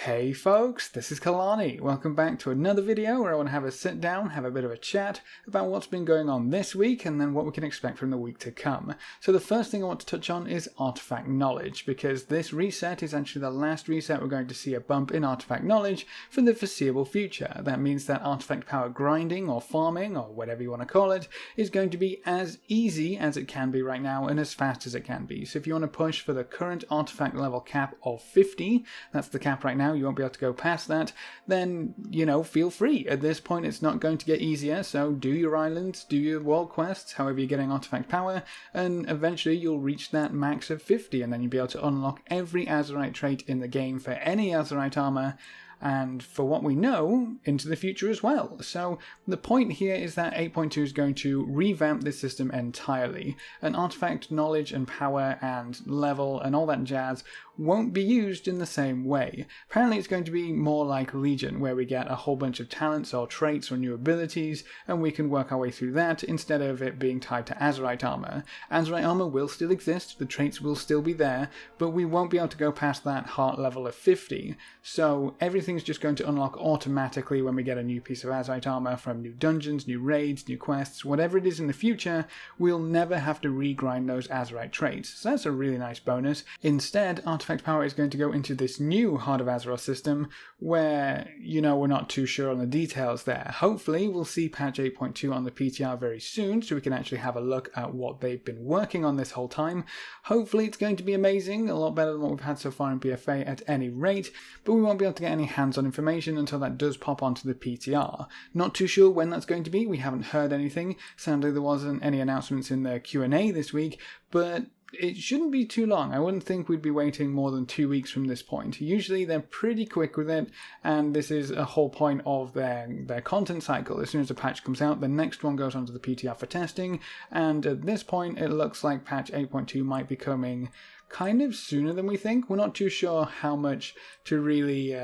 Hey folks, this is Kelani. Welcome back to another video where I want to have a sit down, have a bit of a chat about what's been going on this week and then what we can expect from the week to come. So the first thing I want to touch on is artifact knowledge, because this reset is actually the last reset we're going to see a bump in artifact knowledge for the foreseeable future. That means that artifact power grinding or farming or whatever you want to call it is going to be as easy as it can be right now and as fast as it can be. So if you want to push for the current artifact level cap of 50, that's the cap right now, you won't be able to go past that, then, feel free. At this point, it's not going to get easier, so do your islands, do your world quests, however you're getting artifact power, and eventually you'll reach that max of 50, and then you'll be able to unlock every Azerite trait in the game for any Azerite armor, and for what we know, into the future as well. So the point here is that 8.2 is going to revamp this system entirely, and artifact knowledge and power and level and all that jazz won't be used in the same way. Apparently it's going to be more like Legion, where we get a whole bunch of talents or traits or new abilities, and we can work our way through that instead of it being tied to Azerite armor. Azerite armor will still exist, the traits will still be there, but we won't be able to go past that heart level of 50. So everything's just going to unlock automatically when we get a new piece of Azerite armor from new dungeons, new raids, new quests, whatever it is in the future. We'll never have to regrind those Azerite traits. So that's a really nice bonus. Instead, artifact power is going to go into this new Heart of Azeroth system where, we're not too sure on the details there. Hopefully we'll see patch 8.2 on the PTR very soon so we can actually have a look at what they've been working on this whole time. Hopefully it's going to be amazing, a lot better than what we've had so far in BfA at any rate, but we won't be able to get any hands-on information until that does pop onto the PTR. Not too sure when that's going to be, we haven't heard anything. Sadly there wasn't any announcements in the Q&A this week, but it shouldn't be too long. I wouldn't think we'd be waiting more than 2 weeks from this point. Usually they're pretty quick with it, and this is a whole point of their content cycle. As soon as a patch comes out, the next one goes onto the PTR for testing, and at this point it looks like patch 8.2 might be coming kind of sooner than we think. We're not too sure how much to really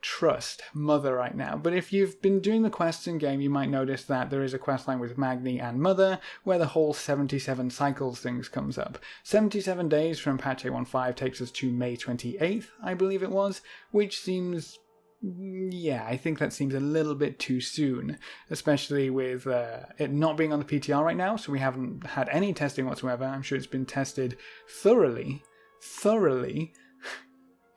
trust Mother right now, but if you've been doing the quests in game, you might notice that there is a quest line with Magni and Mother where the whole 77 cycles things comes up. 77 days from patch 8.15 takes us to May 28th, I believe it was, which seems, I think that seems a little bit too soon, especially with it not being on the PTR right now, so we haven't had any testing whatsoever. I'm sure it's been tested thoroughly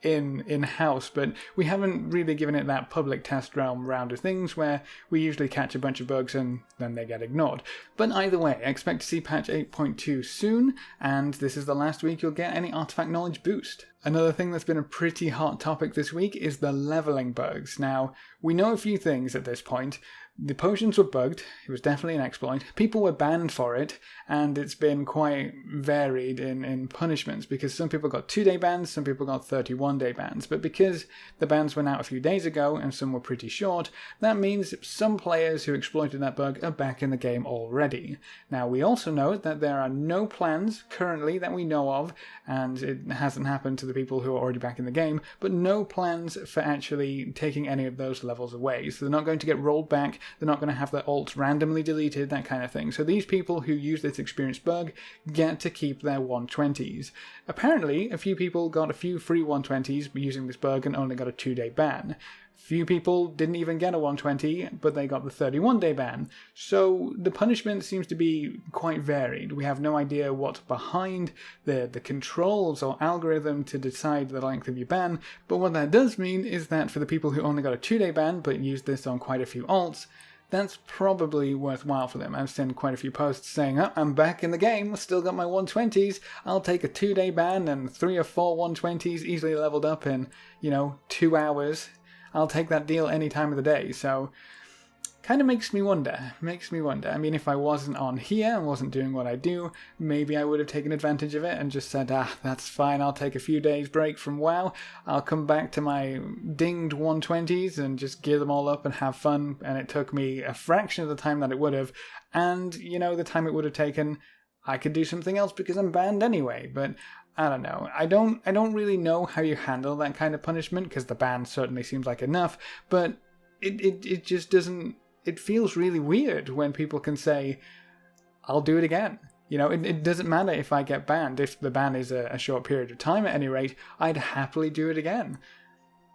in-house, but we haven't really given it that public test realm round of things where we usually catch a bunch of bugs and then they get ignored. But either way, I expect to see patch 8.2 soon, and this is the last week you'll get any artifact knowledge boost. Another thing that's been a pretty hot topic this week is the leveling bugs. Now, we know a few things at this point. The potions were bugged, it was definitely an exploit, people were banned for it, and it's been quite varied in punishments, because some people got 2-day bans, some people got 31-day bans, but because the bans went out a few days ago and some were pretty short, that means some players who exploited that bug are back in the game already. Now we also know that there are no plans currently that we know of, and it hasn't happened to the people who are already back in the game, but no plans for actually taking any of those levels away, so they're not going to get rolled back. They're not going to have their alts randomly deleted, that kind of thing. So these people who use this experience bug get to keep their 120s. Apparently, a few people got a few free 120s using this bug and only got a 2-day ban. Few people didn't even get a 120, but they got the 31-day ban. So the punishment seems to be quite varied. We have no idea what's behind the controls or algorithm to decide the length of your ban, but what that does mean is that for the people who only got a 2-day ban but used this on quite a few alts, that's probably worthwhile for them. I've seen quite a few posts saying, oh, I'm back in the game, still got my 120s, I'll take a 2-day ban and 3 or 4 120s easily leveled up in, 2 hours. I'll take that deal any time of the day. So kind of makes me wonder. I mean, if I wasn't on here and wasn't doing what I do, maybe I would have taken advantage of it and just said, that's fine, I'll take a few days break from WoW, I'll come back to my dinged 120s and just gear them all up and have fun, and it took me a fraction of the time that it would have, and, the time it would have taken, I could do something else because I'm banned anyway. But I don't know. I don't really know how you handle that kind of punishment, because the ban certainly seems like enough, but it just doesn't. It feels really weird when people can say, I'll do it again. It doesn't matter if I get banned. If the ban is a short period of time at any rate, I'd happily do it again.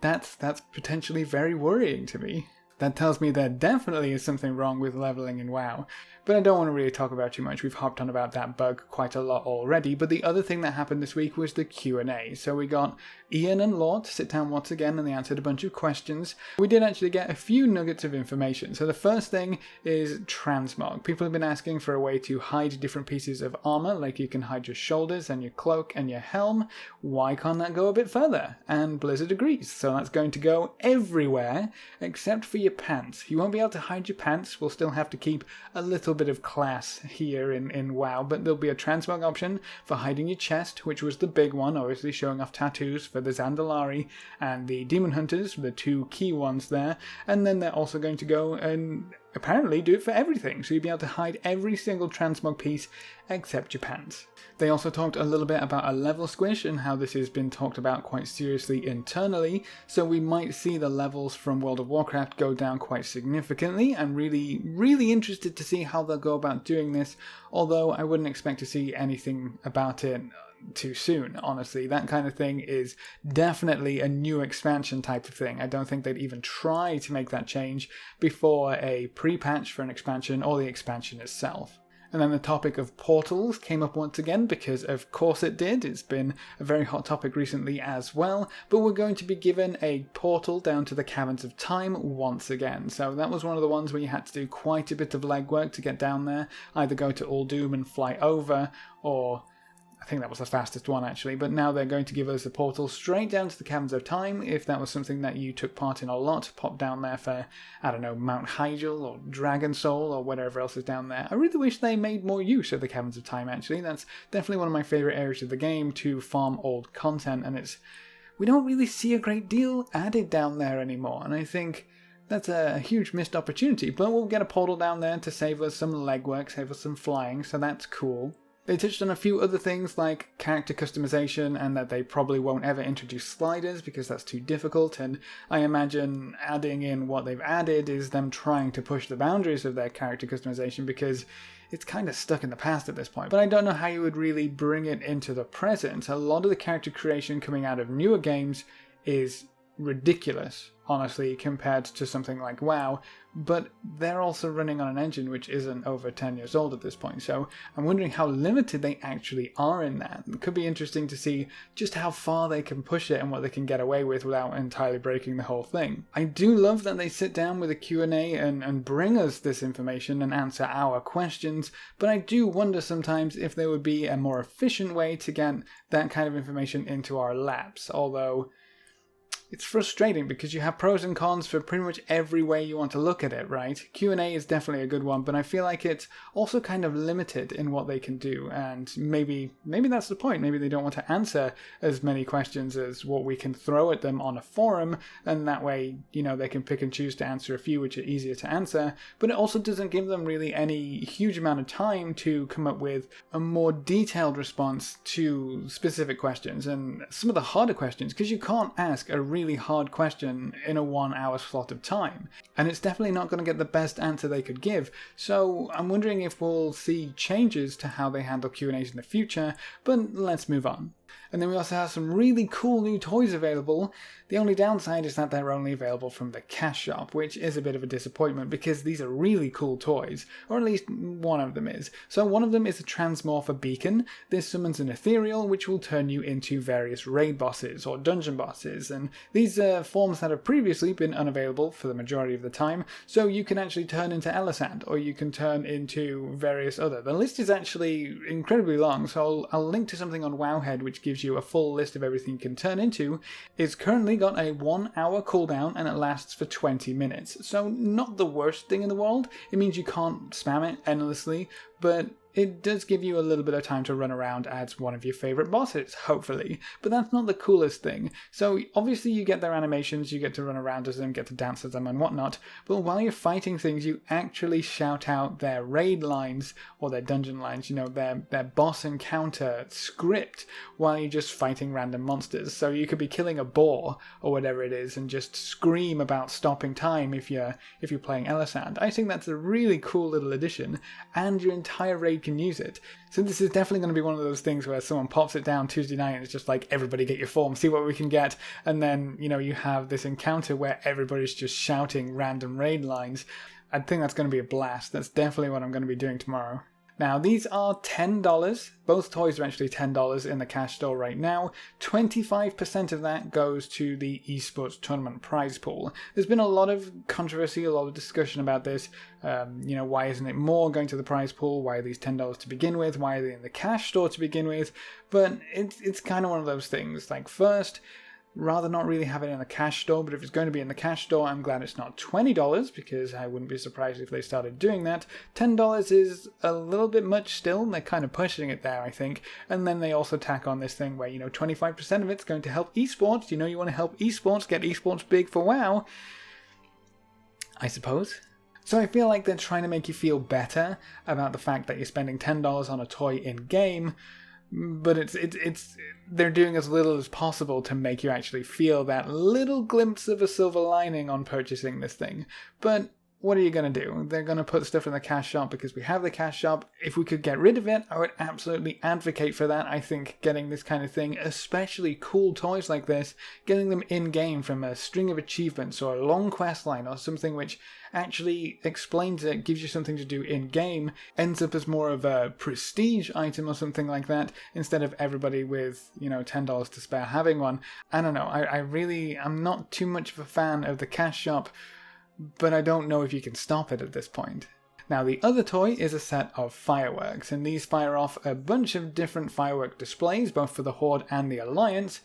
that's potentially very worrying to me. That tells me there definitely is something wrong with leveling in WoW. But I don't want to really talk about too much. We've hopped on about that bug quite a lot already. But the other thing that happened this week was the Q&A. So we got Ian and Lord to sit down once again, and they answered a bunch of questions. We did actually get a few nuggets of information. So the first thing is Transmog. People have been asking for a way to hide different pieces of armor, like you can hide your shoulders and your cloak and your helm. Why can't that go a bit further? And Blizzard agrees. So that's going to go everywhere except for your pants. You won't be able to hide your pants. We'll still have to keep a little bit of class here in WoW, but there'll be a transmog option for hiding your chest, which was the big one, obviously showing off tattoos for the Zandalari and the Demon Hunters, the two key ones there, and then they're also going to go and apparently do it for everything, so you'll be able to hide every single transmog piece except your pants. They also talked a little bit about a level squish and how this has been talked about quite seriously internally, so we might see the levels from World of Warcraft go down quite significantly. I'm really interested to see how they'll go about doing this, although I wouldn't expect to see anything about it too soon, honestly. That kind of thing is definitely a new expansion type of thing. I don't think they'd even try to make that change before a pre-patch for an expansion or the expansion itself. And then the topic of portals came up once again, because of course it did. It's been a very hot topic recently as well, but we're going to be given a portal down to the Caverns of Time once again. So that was one of the ones where you had to do quite a bit of legwork to get down there, either go to Uldum and fly over, or I think that was the fastest one actually, but now they're going to give us a portal straight down to the Caverns of Time. If that was something that you took part in a lot, pop down there for, I don't know, Mount Hyjal or Dragon Soul or whatever else is down there. I really wish they made more use of the Caverns of Time actually. That's definitely one of my favourite areas of the game to farm old content, and we don't really see a great deal added down there anymore, and I think that's a huge missed opportunity. But we'll get a portal down there to save us some legwork, save us some flying, so that's cool. They touched on a few other things like character customization, and that they probably won't ever introduce sliders because that's too difficult, and I imagine adding in what they've added is them trying to push the boundaries of their character customization, because it's kind of stuck in the past at this point. But I don't know how you would really bring it into the present. A lot of the character creation coming out of newer games is ridiculous, honestly, compared to something like WoW, but they're also running on an engine which isn't over 10 years old at this point, so I'm wondering how limited they actually are in that. It could be interesting to see just how far they can push it and what they can get away with without entirely breaking the whole thing. I do love that they sit down with a Q&A and bring us this information and answer our questions, but I do wonder sometimes if there would be a more efficient way to get that kind of information into our laps, although it's frustrating because you have pros and cons for pretty much every way you want to look at it, right? Q&A is definitely a good one, but I feel like it's also kind of limited in what they can do, and maybe that's the point. Maybe they don't want to answer as many questions as what we can throw at them on a forum, and that way, they can pick and choose to answer a few which are easier to answer, but it also doesn't give them really any huge amount of time to come up with a more detailed response to specific questions, and some of the harder questions, because you can't ask a really hard question in a 1 hour slot of time, and it's definitely not going to get the best answer they could give. So I'm wondering if we'll see changes to how they handle Q&As in the future, but let's move on. And then we also have some really cool new toys available. The only downside is that they're only available from the cash shop, which is a bit of a disappointment because these are really cool toys, or at least one of them is. So one of them is a Transmorpher Beacon. This summons an ethereal which will turn you into various raid bosses or dungeon bosses, and these are forms that have previously been unavailable for the majority of the time, so you can actually turn into Elisand, or you can turn into various other. The list is actually incredibly long, so I'll link to something on Wowhead which gives you a full list of everything you can turn into. It's currently got a 1 hour cooldown and it lasts for 20 minutes. So not the worst thing in the world. It means you can't spam it endlessly, but it does give you a little bit of time to run around as one of your favourite bosses, hopefully. But that's not the coolest thing. So obviously you get their animations, you get to run around as them, get to dance as them and whatnot, but while you're fighting things you actually shout out their raid lines or their dungeon lines, their boss encounter script while you're just fighting random monsters. So you could be killing a boar or whatever it is and just scream about stopping time if you're playing Elisand. I think that's a really cool little addition, and your entire raid can use it. So this is definitely going to be one of those things where someone pops it down Tuesday night and it's just like, everybody get your form, see what we can get. And then, you know, you have this encounter where everybody's just shouting random raid lines. I think that's going to be a blast. That's definitely what I'm going to be doing tomorrow. Now, these are $10. Both toys are actually $10 in the cash store right now. 25% of that goes to the esports tournament prize pool. There's been a lot of controversy, a lot of discussion about this. You know, why isn't it more going to the prize pool? Why are these $10 to begin with? Why are they in the cash store to begin with? But it's kind of one of those things. Like, first, rather not really have it in the cash store, but if it's going to be in the cash store, I'm glad it's not $20, because I wouldn't be surprised if they started doing that. $10 is a little bit much still, they're kind of pushing it there, I think. And then they also tack on this thing where, you know, 25% of it's going to help esports. You know, you want to help esports, get esports big for WoW, I suppose. So I feel like they're trying to make you feel better about the fact that you're spending $10 on a toy in-game, but they're doing as little as possible to make you actually feel that little glimpse of a silver lining on purchasing this thing. But what are you going to do? They're going to put stuff in the cash shop because we have the cash shop. If we could get rid of it, I would absolutely advocate for that. I think getting this kind of thing, especially cool toys like this, getting them in-game from a string of achievements or a long quest line or something which actually explains it, gives you something to do in-game, ends up as more of a prestige item or something like that, instead of everybody with, you know, $10 to spare having one. I don't know, I'm not too much of a fan of the cash shop, but I don't know if you can stop it at this point. Now, the other toy is a set of fireworks, and these fire off a bunch of different firework displays, both for the Horde and the Alliance,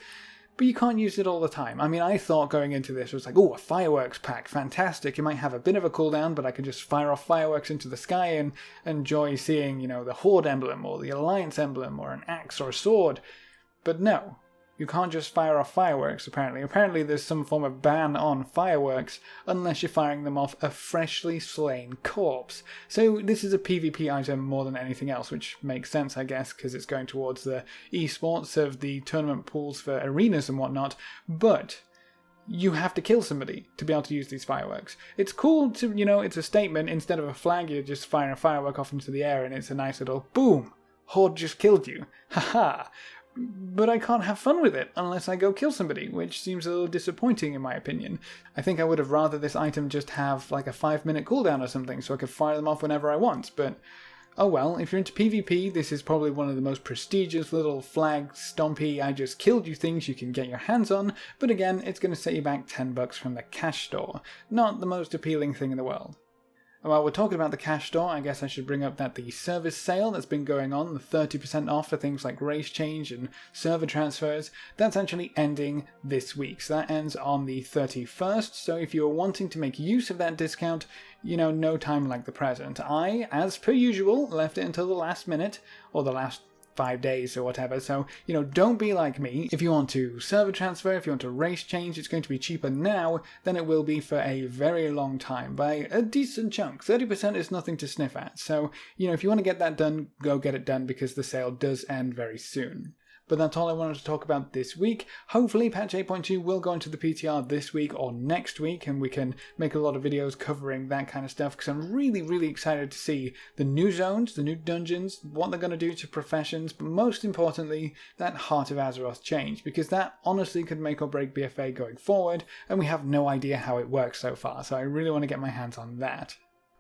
but you can't use it all the time. I mean, I thought going into this was like, oh, a fireworks pack, fantastic. It might have a bit of a cooldown, but I can just fire off fireworks into the sky and enjoy seeing, you know, the Horde emblem or the Alliance emblem or an axe or a sword. But no, you can't just fire off fireworks, apparently. Apparently there's some form of ban on fireworks unless you're firing them off a freshly slain corpse. So this is a PvP item more than anything else, which makes sense, I guess, because it's going towards the esports of the tournament pools for arenas and whatnot. But you have to kill somebody to be able to use these fireworks. It's cool to, you know, it's a statement. Instead of a flag, you're just firing a firework off into the air and it's a nice little boom. Horde just killed you. Haha. But I can't have fun with it unless I go kill somebody, which seems a little disappointing in my opinion. I think I would have rather this item just have like a 5-minute cooldown or something so I could fire them off whenever I want, but oh well, if you're into PvP, this is probably one of the most prestigious little flag stompy I just killed you things you can get your hands on, but again, it's going to set you back $10 from the cash store. Not the most appealing thing in the world. While we're talking about the cash store, I guess I should bring up that the service sale that's been going on, the 30% off for things like race change and server transfers, that's actually ending this week. So that ends on the 31st, so if you're wanting to make use of that discount, you know, no time like the present. I, as per usual, left it until the last minute, or the last 5 days or whatever, so, you know, don't be like me. If you want to server transfer, if you want to race change, it's going to be cheaper now than it will be for a very long time, by a decent chunk. 30% is nothing to sniff at, so, you know, if you want to get that done, go get it done, because the sale does end very soon. But that's all I wanted to talk about this week. Hopefully patch 8.2 will go into the PTR this week or next week, and we can make a lot of videos covering that kind of stuff, because I'm really, really excited to see the new zones, the new dungeons, what they're going to do to professions, but most importantly, that Heart of Azeroth change, because that honestly could make or break BfA going forward, and we have no idea how it works so far, so I really want to get my hands on that.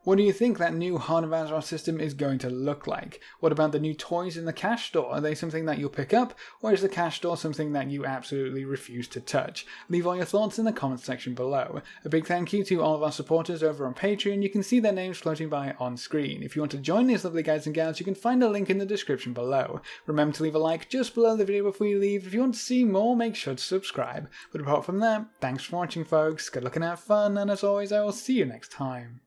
What do you think that new Heart of Azeroth system is going to look like? What about the new toys in the cash store? Are they something that you'll pick up, or is the cash store something that you absolutely refuse to touch? Leave all your thoughts in the comments section below. A big thank you to all of our supporters over on Patreon. You can see their names floating by on screen. If you want to join these lovely guys and gals, you can find a link in the description below. Remember to leave a like just below the video before you leave. If you want to see more, make sure to subscribe. But apart from that, thanks for watching folks, good luck and have fun, and as always I will see you next time.